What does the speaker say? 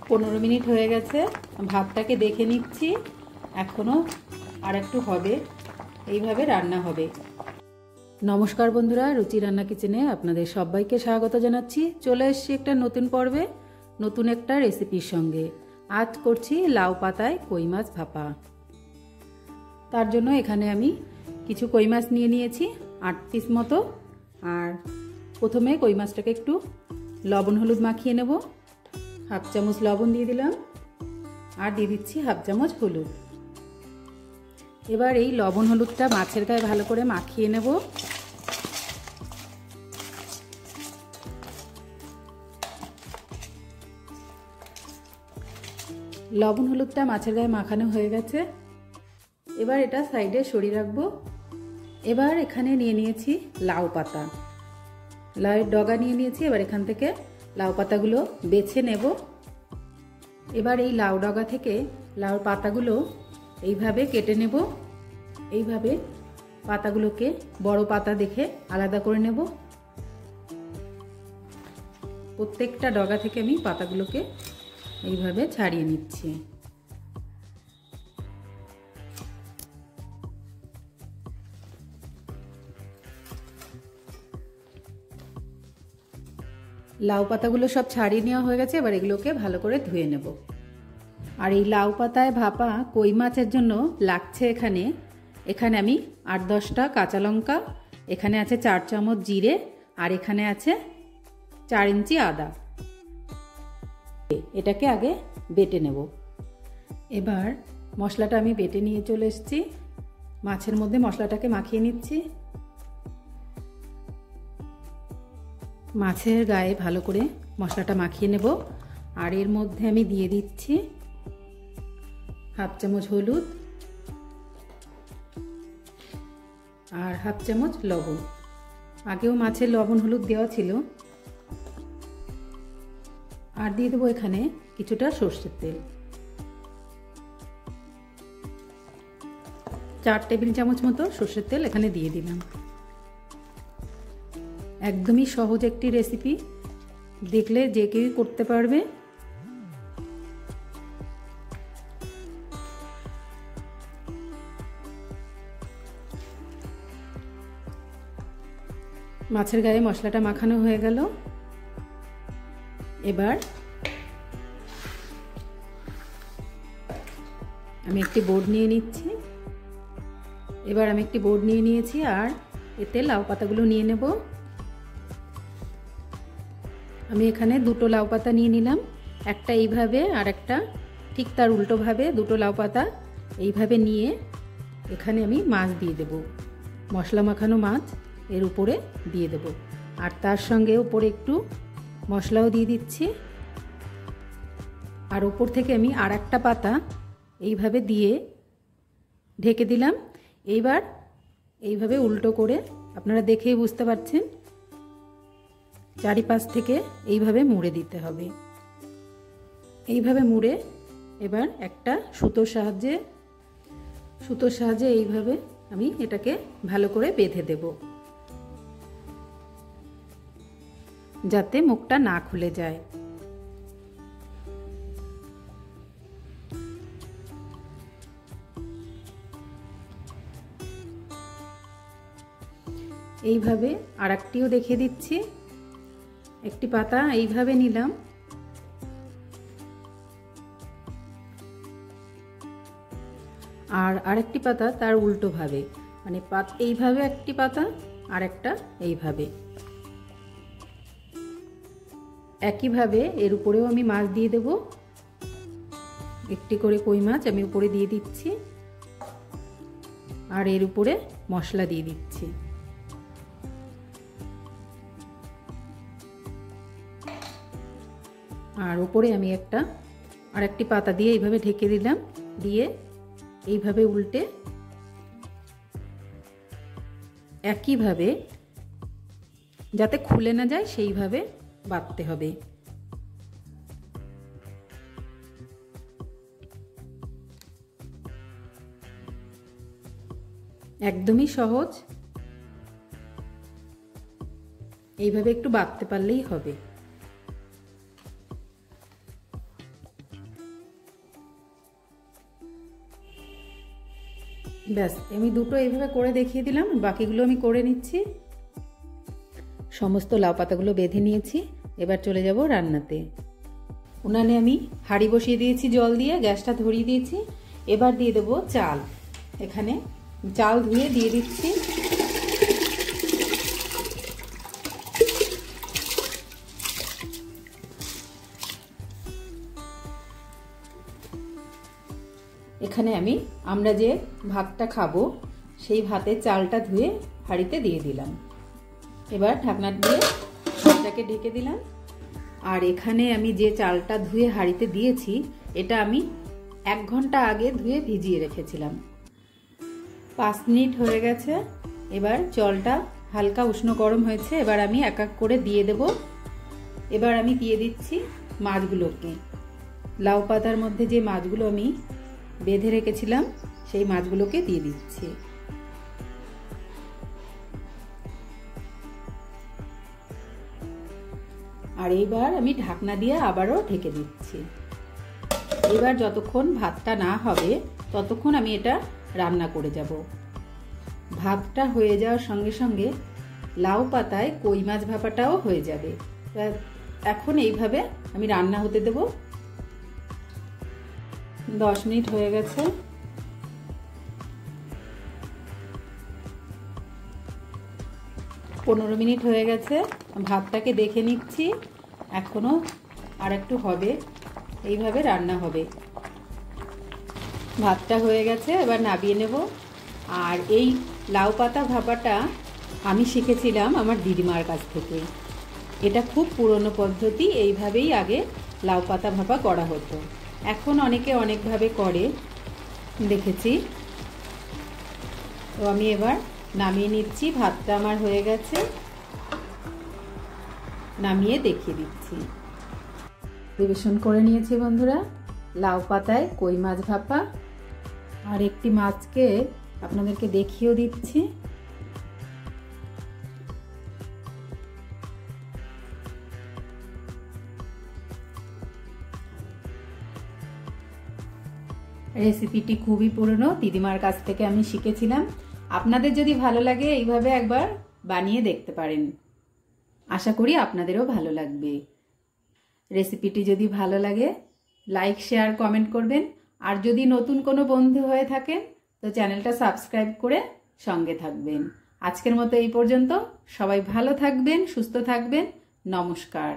15 minute হয়ে গেছে। ভাতটাকে দেখে নিচ্ছি, এখনো আর একটু হবে, এইভাবে রান্না হবে। নমস্কার বন্ধুরা, রুচি রান্না কিচেনে আপনাদের সবাইকে স্বাগত জানাচ্ছি। চলে এসেছি একটা নতুন পর্বে, নতুন একটা রেসিপির সঙ্গে। আজ করছি লাউ পাতায় কই মাছ ভাপা। তার জন্য এখানে আমি কিছু কই মাছ নিয়ে নিয়েছি, 8 পিস মতো। আর প্রথমে কই মাছটাকে একটু লবণ হলুদ মাখিয়ে নেব। হাফ চামচ লবণ দিয়ে দিলাম, আর দিয়ে দিচ্ছি হাফ চামচ হলুদ। এবার এই লবণ হলুদটা মাছের গায়ে ভালো করে মাখিয়ে নেব। লবণ হলুদটা মাছের গায়ে মাখানো হয়ে গেছে। এবার এটা সাইডে সরিয়ে রাখবো। এবার এখানে নিয়ে নিয়েছি লাউ পাতা, লাউয়ের ডগা নিয়ে নিয়েছি। এবার এখান থেকে লাউ পাতাগুলো বেছে নেব। এবার এই লাউ ডগা থেকে লাউর পাতাগুলো এইভাবে কেটে নেব। এইভাবে পাতাগুলোকে বড় পাতা দেখে আলাদা করে নেব। প্রত্যেকটা ডগা থেকে আমি পাতাগুলোকে এইভাবে ছাড়িয়ে নিচ্ছি। লাউ পাতাগুলো সব ছাড়িয়ে নেওয়া হয়ে গেছে। এবার এগুলোকে ভালো করে ধুয়ে নেব। আর এই লাউ পাতায় ভাপা কই মাছের জন্য লাগছে এখানে আমি 8-10টা কাঁচা লঙ্কা, এখানে আছে 4 চামচ জিরে, আর এখানে আছে 4 ইঞ্চি আদা। এটাকে আগে বেটে নেব। এবার মশলাটা আমি বেটে নিয়ে চলে এসেছি। মাছের মধ্যে মশলাটাকে মাখিয়ে নিচ্ছি। মাছের গায়ে ভালো করে মশলাটা মাখিয়ে নেব। আর এর মধ্যে আমি দিয়ে দিচ্ছি হাফ চামচ হলুদ আর হাফ চামচ লবণ। আগেও মাছের লবণ হলুদ দেওয়া ছিল। আর দিয়ে দেবো এখানে কিছুটা সর্ষের তেল, 4 টেবিল চামচ মতো সর্ষের তেল এখানে দিয়ে দিলাম। একদমই সহজ একটি রেসিপি, দেখলে যে কেউই করতে পারবে। মাছের গায়ে মশলাটা মাখানো হয়ে গেল। এবার আমি একটি বোর্ড নিয়ে নিচ্ছি। আর এতে লাউ পাতাগুলো নিয়ে নেব। আমি এখানে 2টো লাউ পাতা নিয়ে নিলাম, একটা এইভাবে আর একটা ঠিক তার উল্টোভাবে। 2টো লাউ পাতা এইভাবে নিয়ে এখানে আমি মাছ দিয়ে দেব, মশলা মাখানো মাছ এর উপরে দিয়ে দেব। আর তার সঙ্গে উপরে একটু মশলাও দিয়ে দিচ্ছি। আর উপর থেকে আমি আর একটা পাতা এইভাবে দিয়ে ঢেকে দিলাম। এইবার এইভাবে উল্টো করে, আপনারা দেখেই বুঝতে পারছেন, চারিপাশ থেকে এইভাবে মুড়ে দিতে হবে। এইভাবে মুড়ে এবার একটা সুতোর সাহায্যে এইভাবে আমি এটাকে ভালো করে বেঁধে দেব, যাতে মুখটা না খুলে যায়। এইভাবে আর একটিও দেখিয়ে দিচ্ছি। একটি পাতা এইভাবে নিলাম, আর আরেকটি পাতা তার উল্টো ভাবে, মানে এইভাবে একটি পাতা আর একটা এইভাবে। একইভাবে এর উপরেও আমি মাছ দিয়ে দেব। একটি করে কই মাছ আমি উপরে দিয়ে দিচ্ছি, আর এর উপরে মশলা দিয়ে দিচ্ছি। আর উপরে আমি আরেকটি পাতা দিয়ে এইভাবে ঢেকে দিলাম। দিয়ে এইভাবে উল্টে একইভাবে, যাতে খুলে না যায় সেইভাবে বাঁধতে হবে। একদমই সহজ, এইভাবে একটু বাঁধতে পারলেই হবে। ব্যাস আমি দুটো এইভাবে করে দেখিয়ে দিলাম, বাকিগুলো আমি করে নিচ্ছি। সমস্ত লাউ পাতাগুলো বেঁধে নিয়েছি, এবার চলে যাব রান্নাতে। উনানে আমি হাঁড়ি বসিয়ে দিয়েছি জল দিয়ে, গ্যাসটা ধরিয়ে দিয়েছি। এবার দিয়ে দেবো চাল। এখানে চাল ধুয়ে দিয়ে দিচ্ছি। এখানে আমরা যে ভাতটা খাবো সেই ভাতের চালটা ধুয়ে হাঁড়িতে দিয়ে দিলাম। এবার ঢাকনা দিয়ে ভাতটাকে ঢেকে দিলাম। আর এখানে আমি যে চালটা ধুয়ে হাঁড়িতে দিয়েছি এটা আমি 1 ঘন্টা আগে ধুয়ে ভিজিয়ে রেখেছিলাম। 5 মিনিট হয়ে গেছে। এবার জলটা হালকা উষ্ণ গরম হয়েছে, এবার আমি এক এক করে দিয়ে দেব। এবার আমি দিয়ে দিচ্ছি মাছগুলোকে। লাউ পাতার মধ্যে যে মাছগুলো আমি বেঁধে রেখেছিলাম সেই মাছগুলোকে দিয়ে দিচ্ছি। আর এইবার আমি ঢাকনা দিয়ে আবারও ঢেকে দিচ্ছি। এবার যতক্ষণ ভাতটা না হবে ততক্ষণ আমি এটা রান্না করে যাব। ভাতটা হয়ে যাওয়ার সঙ্গে সঙ্গে লাউ পাতায় কই মাছ ভাপাটাও হয়ে যাবে। এখন এইভাবে আমি রান্না হতে দেব। 10 মিনিট হয়ে গেছে। পনেরো মিনিট হয়ে গেছে। ভাতটাকে দেখে নিচ্ছি, এখনো আর একটু হবে। এইভাবে রান্না হবে। ভাতটা হয়ে গেছে, এবার নামিয়ে নেব। আর এই লাউ পাতা ভাপাটা আমি শিখেছিলাম আমার দিদিমার কাছ থেকে। এটা খুব পুরনো পদ্ধতি, এইভাবেই আগে লাউ পাতা ভাপা করা হতো। এখন অনেকে অনেকভাবে করে দেখেছি। তো আমি এবার নামিয়ে নিচ্ছি। ভাতটা আমার হয়ে গেছে, নামিয়ে দেখিয়ে দিচ্ছি। পরিবেশন করে নিয়েছি বন্ধুরা, লাউ পাতায় কই মাছ ভাপা। আর একটি মাছকে আপনাদেরকে দেখিয়েও দিচ্ছি। রেসিপিটি খুবই পুরনো, দিদিমার কাছ থেকে আমি শিখেছিলাম। আপনাদের যদি ভালো লাগে এইভাবে একবার বানিয়ে দেখতে পারেন। আশা করি আপনাদেরও ভালো লাগবে। রেসিপিটি যদি ভালো লাগে লাইক শেয়ার কমেন্ট করবেন। আর যদি নতুন কোনো বন্ধু হয়ে থাকেন তো চ্যানেলটা সাবস্ক্রাইব করে সঙ্গে থাকবেন। আজকের মতো এই পর্যন্ত। সবাই ভালো থাকবেন, সুস্থ থাকবেন। নমস্কার।